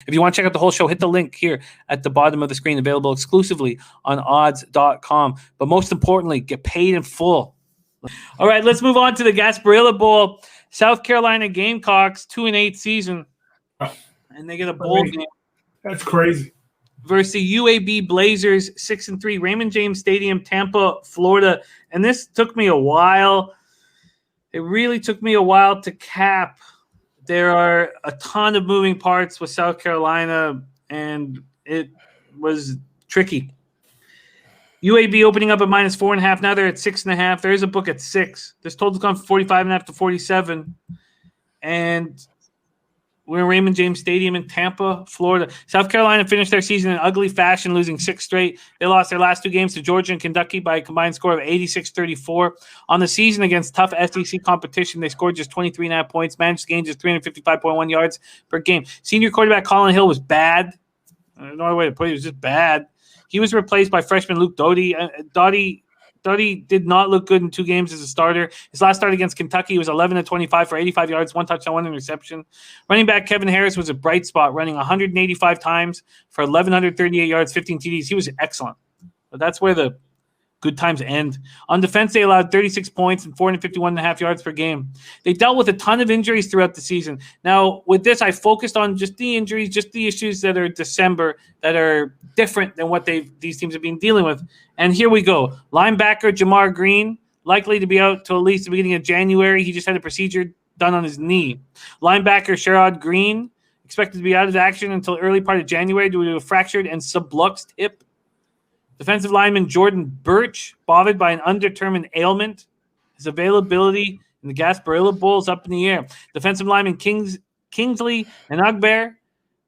If you want to check out the whole show, hit the link here at the bottom of the screen, available exclusively on odds.com. But most importantly, get paid in full. All right, let's move on to the Gasparilla Bowl. South Carolina Gamecocks, 2-8 season. And they get a bowl game. That's crazy. Versus the UAB Blazers, 6-3, Raymond James Stadium, Tampa, Florida. And this took me a while. It really took me a while to cap. There are a ton of moving parts with South Carolina, and it was tricky. UAB opening up at -4.5. Now they're at 6.5. There is a book at 6. This total's gone from 45.5 to 47. And we're in Raymond James Stadium in Tampa, Florida. South Carolina finished their season in ugly fashion, losing 6 straight. They lost their last 2 games to Georgia and Kentucky by a combined score of 86-34. On the season against tough SEC competition, they scored just 23.5 points, managed to gain just 355.1 yards per game. Senior quarterback Colin Hill was bad. No other way to put it. He was just bad. He was replaced by freshman Luke Doty. Doty did not look good in 2 games as a starter. His last start against Kentucky was 11-25 for 85 yards, 1 touchdown, 1 interception. Running back Kevin Harris was a bright spot, running 185 times for 1,138 yards, 15 TDs. He was excellent. But that's where the good times end. On defense, they allowed 36 points and 451.5 yards per game. They dealt with a ton of injuries throughout the season. Now, with this, I focused on just the injuries, just the issues that are December that are different than what these teams have been dealing with. And here we go. Linebacker Jamar Green, likely to be out till at least the beginning of January. He just had a procedure done on his knee. Linebacker Sherrod Green, expected to be out of action until early part of January due to a fractured and subluxed hip. Defensive lineman Jordan Birch, bothered by an undetermined ailment. His availability in the Gasparilla Bowl is up in the air. Defensive lineman Kingsley and Ugbear,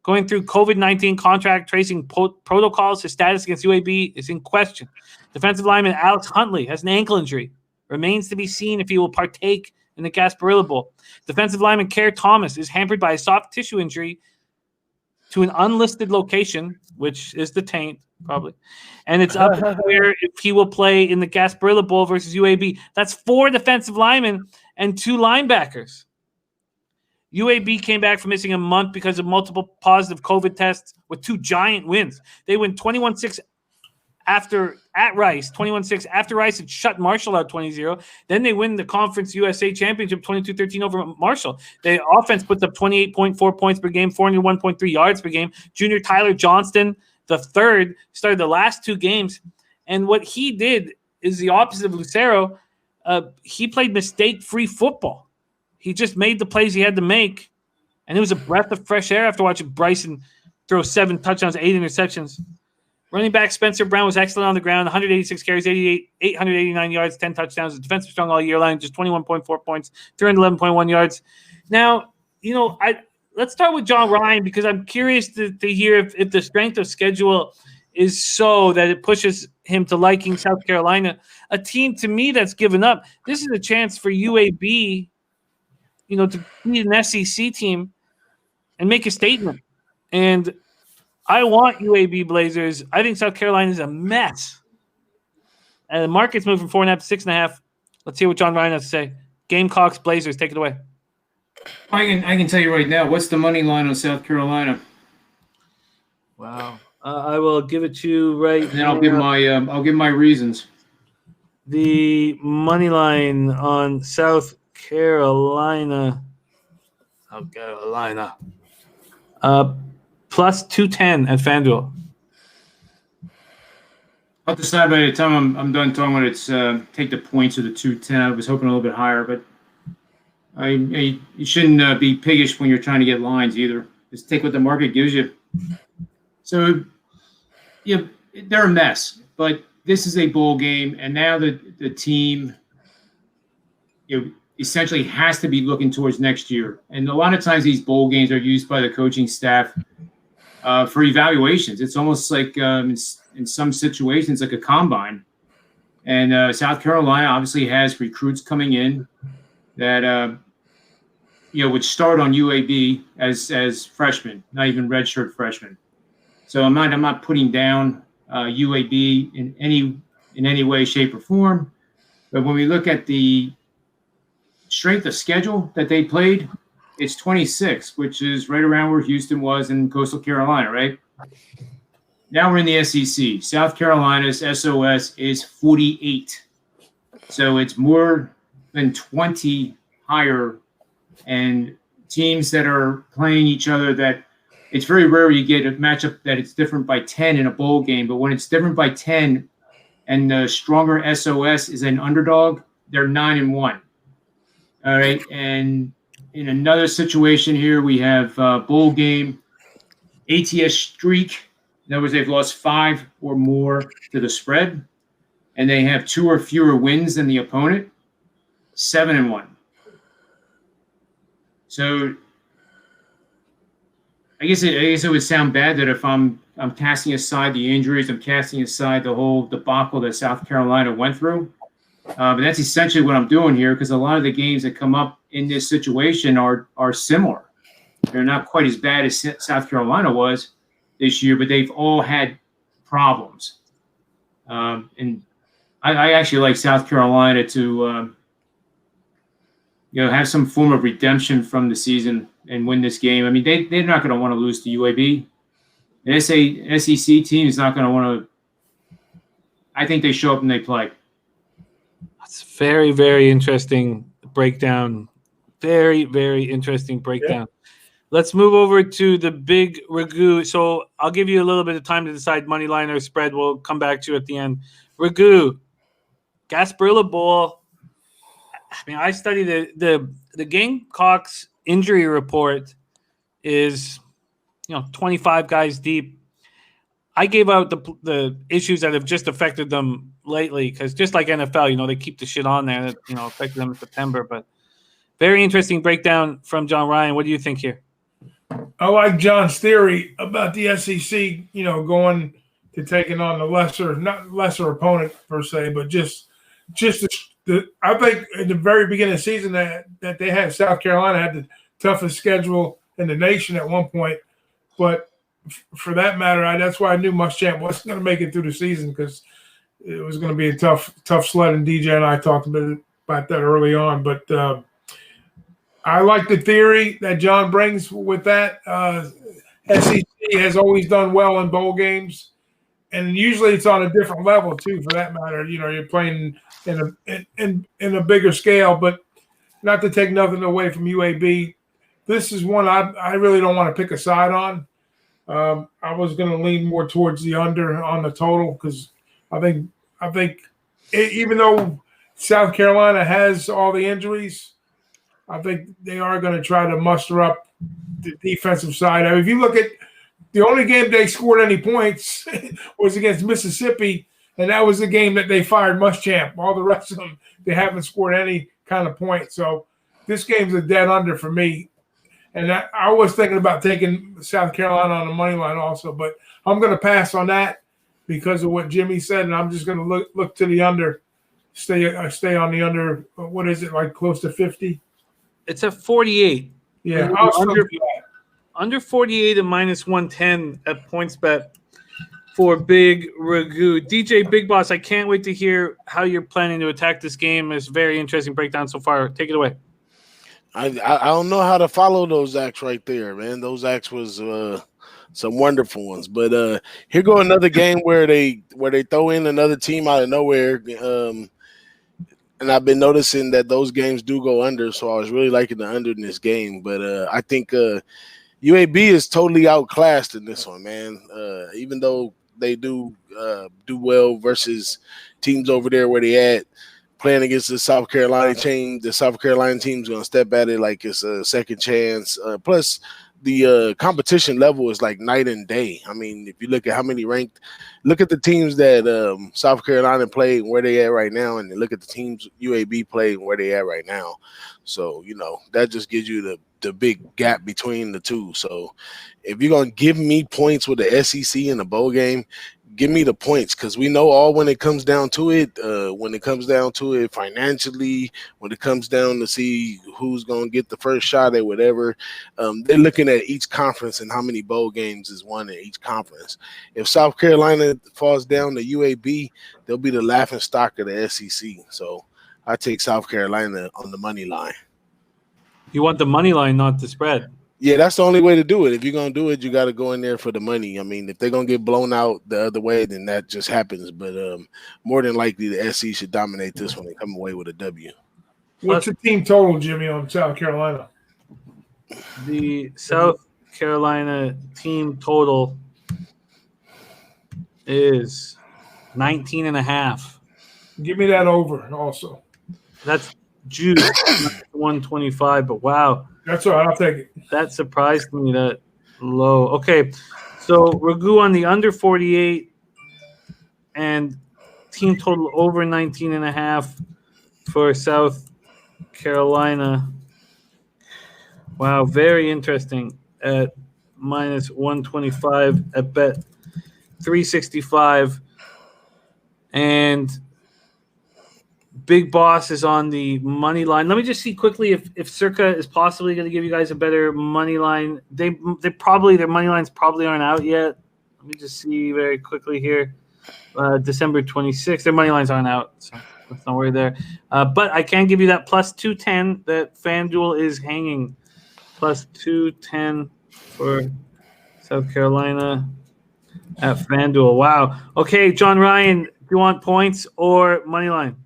going through COVID-19 contract tracing protocols. His status against UAB is in question. Defensive lineman Alex Huntley has an ankle injury. Remains to be seen if he will partake in the Gasparilla Bowl. Defensive lineman Kerr Thomas is hampered by a soft tissue injury to an unlisted location, which is the taint, probably. And it's up where if he will play in the Gasparilla Bowl versus UAB. That's 4 defensive linemen and 2 linebackers. UAB came back from missing a month because of multiple positive COVID tests with 2 giant wins. They win 21-6 at Rice, 21-6 after Rice had shut Marshall out 20-0. Then they win the Conference USA Championship 22-13 over Marshall. The offense puts up 28.4 points per game, 401.3 yards per game. Junior Tyler Johnston, the third, started the last 2 games. And what he did is the opposite of Lucero. He played mistake-free football. He just made the plays he had to make. And it was a breath of fresh air after watching Bryson throw 7 touchdowns, 8 interceptions. Running back Spencer Brown was excellent on the ground, 186 carries, 889 yards, 10 touchdowns. The defensive strong all year long, just 21.4 points, 311.1 yards. Now, let's start with John Ryan because I'm curious to hear if the strength of schedule is so that it pushes him to liking South Carolina, a team to me that's given up. This is a chance for UAB, to beat an SEC team and make a statement. And I want UAB Blazers. I think South Carolina is a mess. And the market's moved from 4.5 to 6.5. Let's hear what John Ryan has to say. Gamecocks, Blazers, take it away. I can tell you right now. What's the money line on South Carolina? Wow. I will give it to you right now. And I'll give my reasons. The money line on South Carolina. Plus 210 at FanDuel. I'll decide by the time I'm done talking about it's take the points of the 210. I was hoping a little bit higher, but you shouldn't be piggish when you're trying to get lines either. Just take what the market gives you. So, they're a mess, but this is a bowl game, and now the team, essentially has to be looking towards next year. And a lot of times these bowl games are used by the coaching staff for evaluations. It's almost like in some situations like a combine. And South Carolina obviously has recruits coming in that would start on UAB as freshmen, not even redshirt freshmen. So I'm not putting down UAB in any way, shape, or form. But when we look at the strength of schedule that they played, it's 26, which is right around where Houston was in Coastal Carolina, right? Now we're in the SEC. South Carolina's SOS is 48. So it's more than 20 higher. And teams that are playing each other, that it's very rare you get a matchup that it's different by 10 in a bowl game. But when it's different by 10 and the stronger SOS is an underdog, they're 9-1. All right. And in another situation here, we have bowl game, ATS streak. In other words, they've lost 5 or more to the spread, and they have 2 or fewer wins than the opponent, 7-1. So I guess it would sound bad that if I'm casting aside the injuries, I'm casting aside the whole debacle that South Carolina went through. But that's essentially what I'm doing here, because a lot of the games that come up in this situation are similar. They're not quite as bad as South Carolina was this year, but they've all had problems. And I actually like South Carolina to have some form of redemption from the season and win this game. I mean, they're not going to want to lose to UAB. An SEC team is not going to want to. I think they show up and they play. That's very, very interesting breakdown. Very, very interesting breakdown. Yeah. Let's move over to the big Ragu. So I'll give you a little bit of time to decide money line or spread. We'll come back to you at the end. Ragu, Gasparilla Bowl. I mean, I studied the Gamecocks injury report is, 25 guys deep. I gave out the issues that have just affected them lately, because just like NFL, they keep the shit on there that, affected them in September. But very interesting breakdown from John Ryan. What do you think here? I like John's theory about the SEC, going to taking on not lesser opponent per se, but just I think in the very beginning of the season that they had, South Carolina had the toughest schedule in the nation at one point. But for that matter, that's why I knew Muschamp wasn't going to make it through the season, because it was going to be a tough sled. And DJ and I talked a bit about that early on. But I like the theory that John brings with that. SEC has always done well in bowl games, and usually it's on a different level too. For that matter, you're playing in a bigger scale. But not to take nothing away from UAB, this is one I really don't want to pick a side on. I was going to lean more towards the under on the total, because I think even though South Carolina has all the injuries, I think they are going to try to muster up the defensive side. I mean, if you look at the only game they scored any points was against Mississippi, and that was the game that they fired Muschamp. All the rest of them, they haven't scored any kind of point. So this game's a dead under for me. And I was thinking about taking South Carolina on the money line also, but I'm going to pass on that because of what Jimmy said, and I'm just going to look to the under, stay on the under. What is it, like close to 50? It's at 48. Yeah, under 48 and minus 110 at PointsBet for Big Ragu. DJ Big Boss, I can't wait to hear how you're planning to attack this game. It's a very interesting breakdown so far. Take it away. I don't know how to follow those acts right there, man. Those acts was some wonderful ones. But here go another game where they throw in another team out of nowhere. And I've been noticing that those games do go under, so I was really liking the under in this game. But I think UAB is totally outclassed in this one, man. Even though they do well versus teams over there where they at, playing against the South Carolina team, the South Carolina team's going to step at it like it's a second chance. Plus, the competition level is like night and day. I mean, if you look at how many ranked – look at the teams that South Carolina played and where they at right now, and look at the teams UAB played and where they at right now. So, that just gives you the big gap between the two. So, if you're going to give me points with the SEC in the bowl game, give me the points, because we know all when it comes down to it financially, when it comes down to see who's going to get the first shot at whatever, they're looking at each conference and how many bowl games is won in each conference. If South Carolina falls down to UAB, they'll be the laughing stock of the SEC. So I take South Carolina on the money line. You want the money line, not the spread. Yeah, that's the only way to do it. If you're gonna do it, you got to go in there for the money. I mean, if they're gonna get blown out the other way, then that just happens. But more than likely, the SC should dominate this one and come away with a W. What's the team total, Jimmy, on South Carolina? The South Carolina team total is 19.5. Give me that over also. That's juice, 125. But wow, That's all right. I'll take it. that surprised me that low. Okay, so Ragu on the under 48 and team total over 19.5 for South Carolina. Wow, very interesting at minus 125 at bet 365. And Big Boss is on the money line. Let me just see quickly if Circa is possibly going to give you guys a better money line. They probably, their money lines probably aren't out yet. Let me just see very quickly here. December 26th. Their money lines aren't out, so let's not worry there. But I can give you that plus 210 that FanDuel is hanging. Plus 210 for South Carolina at FanDuel. Wow. Okay, John Ryan, do you want points or money line?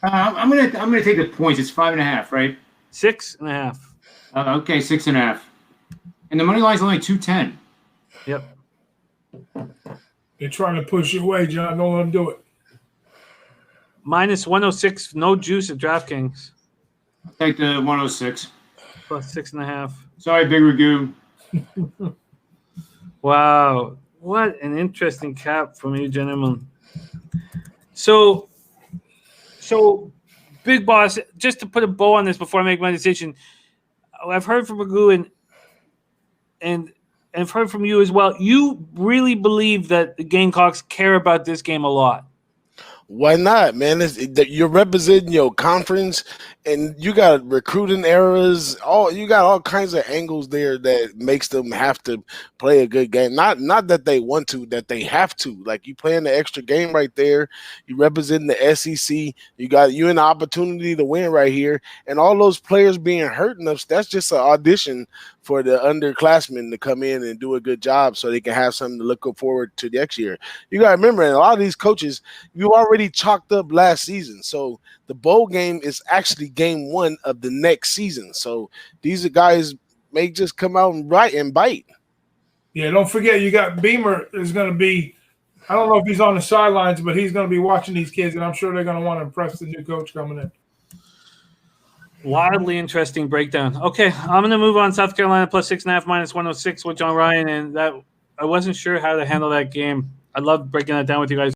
I'm gonna take the points. It's 5.5, right? 6.5. Okay, 6.5. And the money line's only 210. Yep. They're trying to push you away, John. Don't let them do it. Minus 106. No juice at DraftKings. Take the 106. Plus 6.5. Sorry, Big Ragu. Wow. What an interesting cap from you, gentlemen. So Big Boss, just to put a bow on this before I make my decision, I've heard from Ragu and I've heard from you as well. You really believe that the Gamecocks care about this game a lot. Why not, man? You're representing your conference, and you got recruiting errors. You got all kinds of angles there that makes them have to play a good game. Not that they want to, that they have to. Like, you playing the extra game right there. You representing the SEC. You an opportunity to win right here, and all those players being hurt enough. That's just an audition for the underclassmen to come in and do a good job, so they can have something to look forward to next year. You got to remember, and a lot of these coaches, you already chalked up last season. So the bowl game is actually game 1 of the next season. So these guys may just come out and bite. Yeah, don't forget you got Beamer is going to be, I don't know if he's on the sidelines, but he's going to be watching these kids, and I'm sure they're going to want to impress the new coach coming in. Wildly interesting breakdown. Okay, I'm going to move on. South Carolina plus 6.5 minus 106 with John Ryan, and that I wasn't sure how to handle that game. I love breaking that down with you guys.